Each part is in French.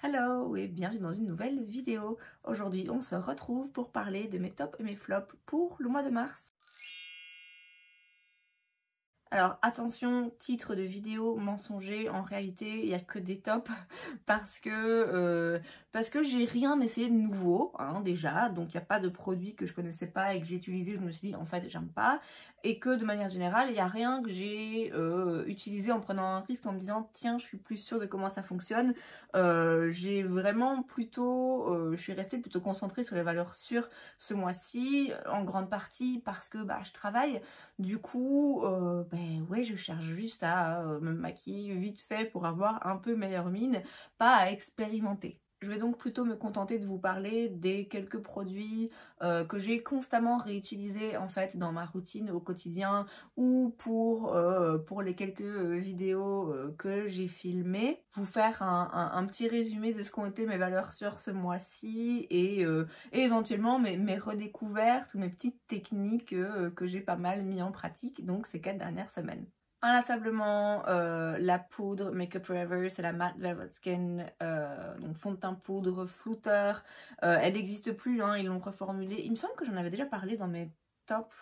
Hello et bienvenue dans une nouvelle vidéo. Aujourd'hui on se retrouve pour parler de mes tops et mes flops pour le mois de mars. Alors attention, titre de vidéo mensonger, en réalité il n'y a que des tops parce que j'ai rien essayé de nouveau déjà, donc il n'y a pas de produit que je connaissais pas et que j'ai utilisé, je me suis dit en fait j'aime pas, et que de manière générale il n'y a rien que j'ai utilisé en prenant un risque en me disant tiens je suis plus sûre de comment ça fonctionne. J'ai vraiment plutôt, je suis restée plutôt concentrée sur les valeurs sûres ce mois-ci, en grande partie parce que je travaille. Du coup, ouais, je cherche juste à me maquiller vite fait pour avoir un peu meilleure mine, pas à expérimenter. Je vais donc plutôt me contenter de vous parler des quelques produits que j'ai constamment réutilisés en fait dans ma routine au quotidien ou pour les quelques vidéos que j'ai filmées. Vous faire un petit résumé de ce qu'ont été mes valeurs sûres ce mois-ci et éventuellement mes redécouvertes ou mes petites techniques que j'ai pas mal mis en pratique donc ces 4 dernières semaines. Inlassablement, la poudre Make Up Forever, c'est la Matte Velvet Skin, donc fond de teint poudre flouteur. Elle n'existe plus, ils l'ont reformulée. Il me semble que j'en avais déjà parlé dans mes tops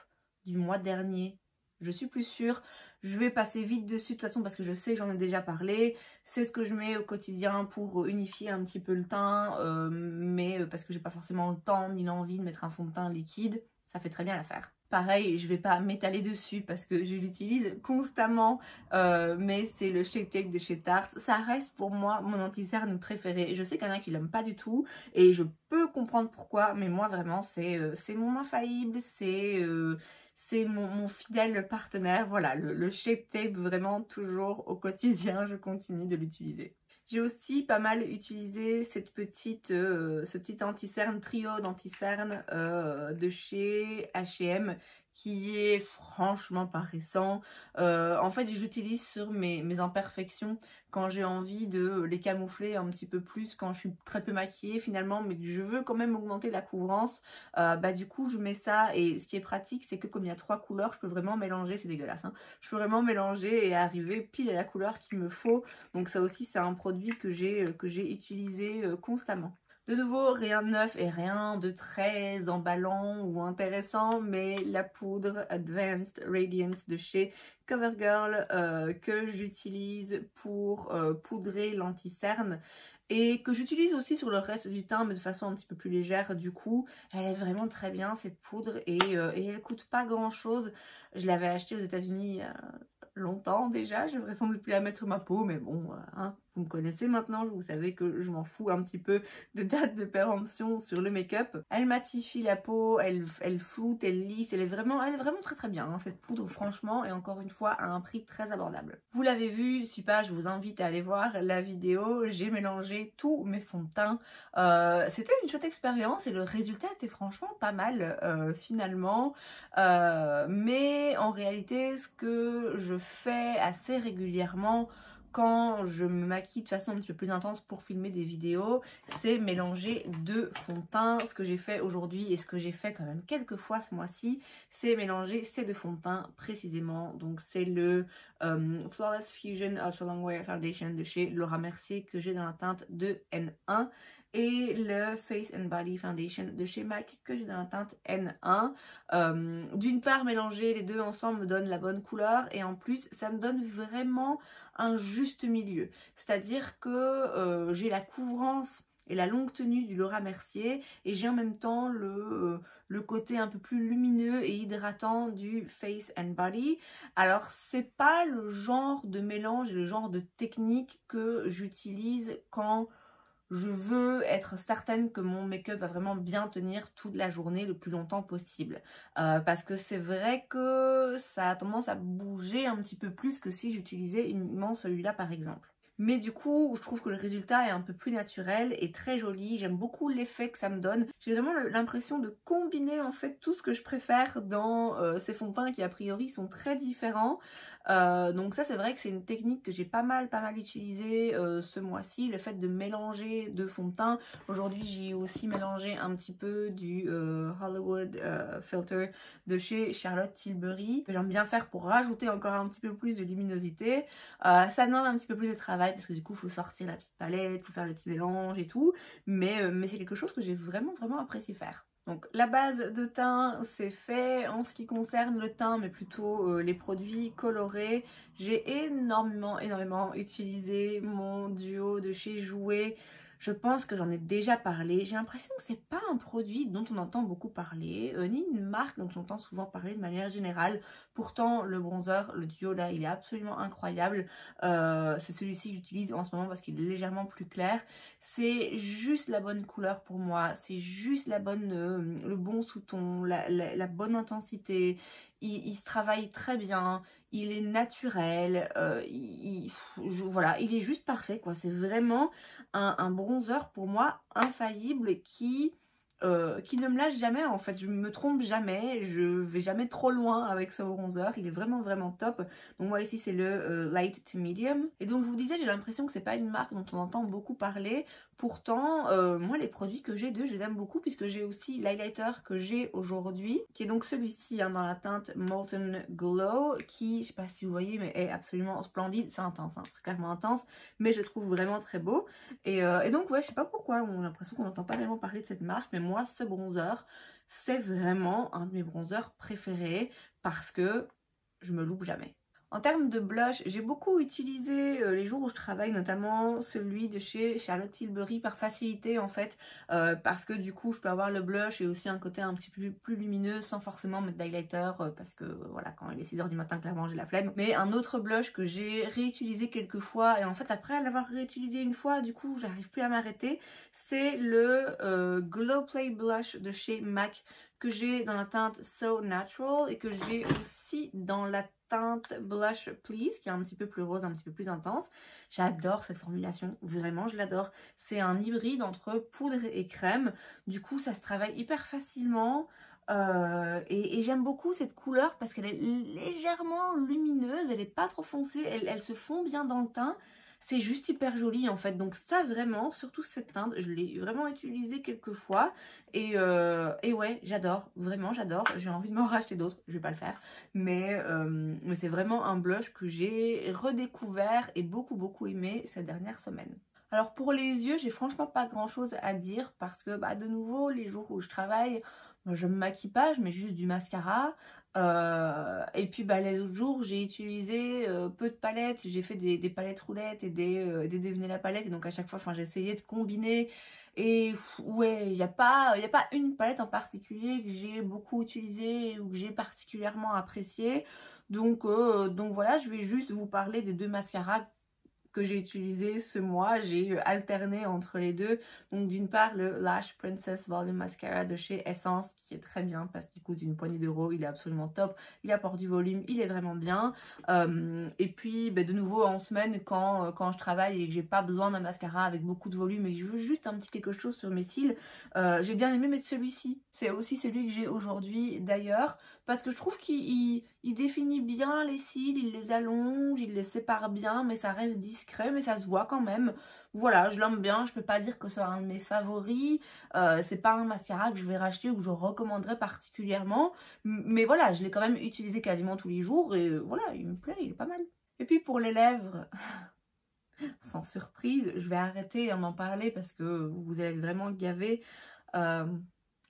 du mois dernier. Je suis plus sûre. Je vais passer vite dessus de toute façon parce que je sais que j'en ai déjà parlé. C'est ce que je mets au quotidien pour unifier un petit peu le teint, mais parce que j'ai pas forcément le temps ni l'envie de mettre un fond de teint liquide, ça fait très bien l'affaire. Pareil, je vais pas m'étaler dessus parce que je l'utilise constamment, mais c'est le Shape Tape de chez Tarte. Ça reste pour moi mon anti-cerne préféré. Je sais qu'il y en a qui l'aiment pas du tout et je peux comprendre pourquoi, mais moi vraiment c'est mon infaillible, c'est mon fidèle partenaire. Voilà, le Shape Tape vraiment toujours au quotidien, je continue de l'utiliser. J'ai aussi pas mal utilisé ce petit anti-cerne, trio d'anti-cerne de chez H&M qui est franchement pas récent. En fait, je l'utilise sur mes imperfections quand j'ai envie de les camoufler un petit peu plus, quand je suis très peu maquillée finalement, mais que je veux quand même augmenter la couvrance. Du coup, je mets ça et ce qui est pratique, c'est que comme il y a 3 couleurs, je peux vraiment mélanger, c'est dégueulasse, je peux vraiment mélanger et arriver pile à la couleur qu'il me faut. Donc ça aussi, c'est un produit que j'ai utilisé constamment. De nouveau, rien de neuf et rien de très emballant ou intéressant, mais la poudre Advanced Radiance de chez CoverGirl que j'utilise pour poudrer l'anti-cerne et que j'utilise aussi sur le reste du teint mais de façon un petit peu plus légère. Du coup, elle est vraiment très bien cette poudre et elle coûte pas grand chose. Je l'avais achetée aux États-Unis longtemps déjà, je devrais sans doute plus la mettre sur ma peau, mais bon, vous me connaissez maintenant, vous savez que je m'en fous un petit peu de date de péremption sur le make-up. Elle matifie la peau, elle floute, elle lisse, elle est vraiment très très bien cette poudre franchement, et encore une fois à un prix très abordable. Vous l'avez vu, si pas je vous invite à aller voir la vidéo, j'ai mélangé tous mes fonds de teint. C'était une chouette expérience et le résultat était franchement pas mal finalement, mais en réalité ce que je fais assez régulièrement quand je me maquille de façon un petit peu plus intense pour filmer des vidéos, c'est mélanger 2 fonds de teint. Ce que j'ai fait aujourd'hui et ce que j'ai fait quand même quelques fois ce mois-ci, c'est mélanger ces 2 fonds de teint précisément. Donc c'est le Flawless Fusion Ultra Long Wear Foundation de chez Laura Mercier que j'ai dans la teinte de N1 et le Face and Body Foundation de chez MAC que j'ai dans la teinte N1. D'une part, mélanger les deux ensemble me donne la bonne couleur et en plus ça me donne vraiment un juste milieu. C'est-à-dire que j'ai la couvrance et la longue tenue du Laura Mercier et j'ai en même temps le côté un peu plus lumineux et hydratant du Face and Body. Alors c'est pas le genre de mélange et le genre de technique que j'utilise quand je veux être certaine que mon make-up va vraiment bien tenir toute la journée le plus longtemps possible. Parce que c'est vrai que ça a tendance à bouger un petit peu plus que si j'utilisais uniquement celui-là par exemple. Mais du coup, je trouve que le résultat est un peu plus naturel et très joli. J'aime beaucoup l'effet que ça me donne. J'ai vraiment l'impression de combiner en fait tout ce que je préfère dans ces fonds de teint qui a priori sont très différents. Donc ça c'est vrai que c'est une technique que j'ai pas mal utilisée ce mois-ci, le fait de mélanger de fond de teint. Aujourd'hui j'ai aussi mélangé un petit peu du Hollywood Filter de chez Charlotte Tilbury, que j'aime bien faire pour rajouter encore un petit peu plus de luminosité. Ça demande un petit peu plus de travail parce que du coup il faut sortir la petite palette, il faut faire le petit mélange et tout, mais c'est quelque chose que j'ai vraiment apprécié faire. Donc la base de teint c'est fait. En ce qui concerne le teint, mais plutôt les produits colorés, j'ai énormément utilisé mon duo de chez Jouer. Je pense que j'en ai déjà parlé. J'ai l'impression que c'est pas un produit dont on entend beaucoup parler, ni une marque dont on entend souvent parler de manière générale. Pourtant, le bronzer, le duo là, il est absolument incroyable. C'est celui-ci que j'utilise en ce moment parce qu'il est légèrement plus clair. C'est juste la bonne couleur pour moi. C'est juste la bonne, le bon sous-ton, la bonne intensité. Il se travaille très bien. Il est naturel. Voilà, il est juste parfait quoi. C'est vraiment un bronzer pour moi infaillible qui ne me lâche jamais en fait. Je me trompe jamais, je vais jamais trop loin avec ce bronzer, il est vraiment top. Donc moi ici c'est le light to medium, et donc je vous disais j'ai l'impression que c'est pas une marque dont on entend beaucoup parler. Pourtant moi les produits que j'ai d'eux je les aime beaucoup, puisque j'ai aussi l'highlighter que j'ai aujourd'hui qui est donc celui-ci hein, dans la teinte Molten Glow, qui je sais pas si vous voyez mais est absolument splendide. C'est intense hein, c'est clairement intense, mais je le trouve vraiment très beau. Et donc ouais je sais pas pourquoi on a l'impression qu'on n'entend pas tellement parler de cette marque, mais moi ce bronzer c'est vraiment un de mes bronzers préférés parce que je me loupe jamais. En termes de blush, j'ai beaucoup utilisé les jours où je travaille, notamment celui de chez Charlotte Tilbury par facilité en fait, parce que du coup je peux avoir le blush et aussi un côté un petit peu plus lumineux sans forcément mettre d'highlighter, parce que voilà, quand il est 6 h du matin clairement j'ai la flemme. Mais un autre blush que j'ai réutilisé quelques fois, et en fait après l'avoir réutilisé une fois du coup j'arrive plus à m'arrêter, c'est le Glow Play Blush de chez MAC, que j'ai dans la teinte So Natural et que j'ai aussi dans la teinte Blush Please, qui est un petit peu plus rose, un petit peu plus intense. J'adore cette formulation, vraiment je l'adore. C'est un hybride entre poudre et crème, du coup ça se travaille hyper facilement. Et j'aime beaucoup cette couleur parce qu'elle est légèrement lumineuse, elle n'est pas trop foncée, elle se fond bien dans le teint. C'est juste hyper joli en fait, donc ça vraiment, surtout cette teinte, je l'ai vraiment utilisée quelques fois et ouais, j'adore, vraiment j'adore. J'ai envie de m'en racheter d'autres, je vais pas le faire, mais c'est vraiment un blush que j'ai redécouvert et beaucoup aimé ces dernières semaines. Alors pour les yeux, j'ai franchement pas grand chose à dire parce que bah, de nouveau, les jours où je travaille, je me maquille pas, je mets juste du mascara. Et puis bah, les autres jours j'ai utilisé peu de palettes, j'ai fait des palettes roulettes et des devinez la palette, et donc à chaque fois j'ai essayé de combiner. Et ouais, il n'y a pas une palette en particulier que j'ai beaucoup utilisée ou que j'ai particulièrement appréciée. Donc voilà, je vais juste vous parler des deux mascaras que j'ai utilisé ce mois. J'ai alterné entre les deux. Donc d'une part le Lash Princess Volume Mascara de chez Essence, qui est très bien parce qu'il coûte une poignée d'euros, il est absolument top, il apporte du volume, il est vraiment bien. Et puis bah, de nouveau en semaine quand je travaille et que j'ai pas besoin d'un mascara avec beaucoup de volume et que je veux juste un petit quelque chose sur mes cils, j'ai bien aimé mettre celui-ci. C'est aussi celui que j'ai aujourd'hui d'ailleurs, parce que je trouve qu'il définit bien les cils, il les allonge, il les sépare bien, mais ça reste discret, mais ça se voit quand même. Voilà, je l'aime bien, je peux pas dire que c'est un de mes favoris, c'est pas un mascara que je vais racheter ou que je recommanderais particulièrement, mais voilà, je l'ai quand même utilisé quasiment tous les jours et voilà, il me plaît, il est pas mal. Et puis pour les lèvres, sans surprise, je vais arrêter d'en parler parce que vous allez être vraiment gavés.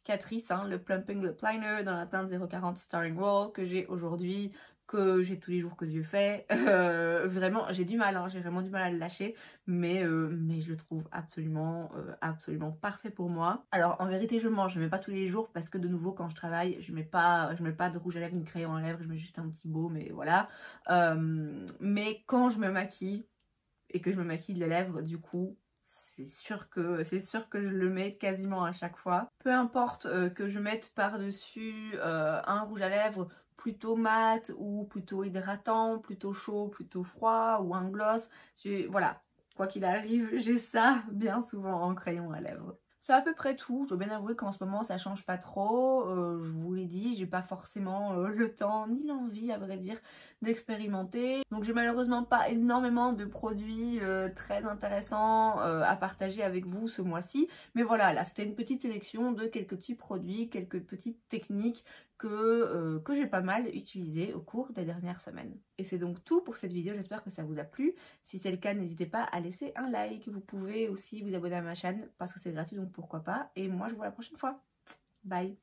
Catrice, hein, le Plumping Lip Liner dans la teinte 040 Starring Roll que j'ai aujourd'hui, que j'ai tous les jours que Dieu fait. Vraiment, j'ai du mal, hein, j'ai vraiment du mal à le lâcher, mais je le trouve absolument parfait pour moi. Alors en vérité, je mange, je ne mets pas tous les jours parce que de nouveau, quand je travaille, je mets pas de rouge à lèvres ni de crayon à lèvres, je mets juste un petit baume et voilà. Mais quand je me maquille et que je me maquille les lèvres, du coup, c'est sûr que je le mets quasiment à chaque fois. Peu importe que je mette par-dessus un rouge à lèvres plutôt mat ou plutôt hydratant, plutôt chaud, plutôt froid ou un gloss, voilà, quoi qu'il arrive, j'ai ça bien souvent en crayon à lèvres. C'est à peu près tout. Je dois bien avouer qu'en ce moment ça change pas trop. Je vous l'ai dit, j'ai pas forcément le temps ni l'envie à vrai dire d'expérimenter. Donc j'ai malheureusement pas énormément de produits très intéressants à partager avec vous ce mois-ci. Mais voilà, là c'était une petite sélection de quelques petits produits, quelques petites techniques que j'ai pas mal utilisées au cours des dernières semaines. Et c'est donc tout pour cette vidéo, j'espère que ça vous a plu. Si c'est le cas, n'hésitez pas à laisser un like. Vous pouvez aussi vous abonner à ma chaîne parce que c'est gratuit, donc pourquoi pas. Et moi, je vous vois la prochaine fois. Bye!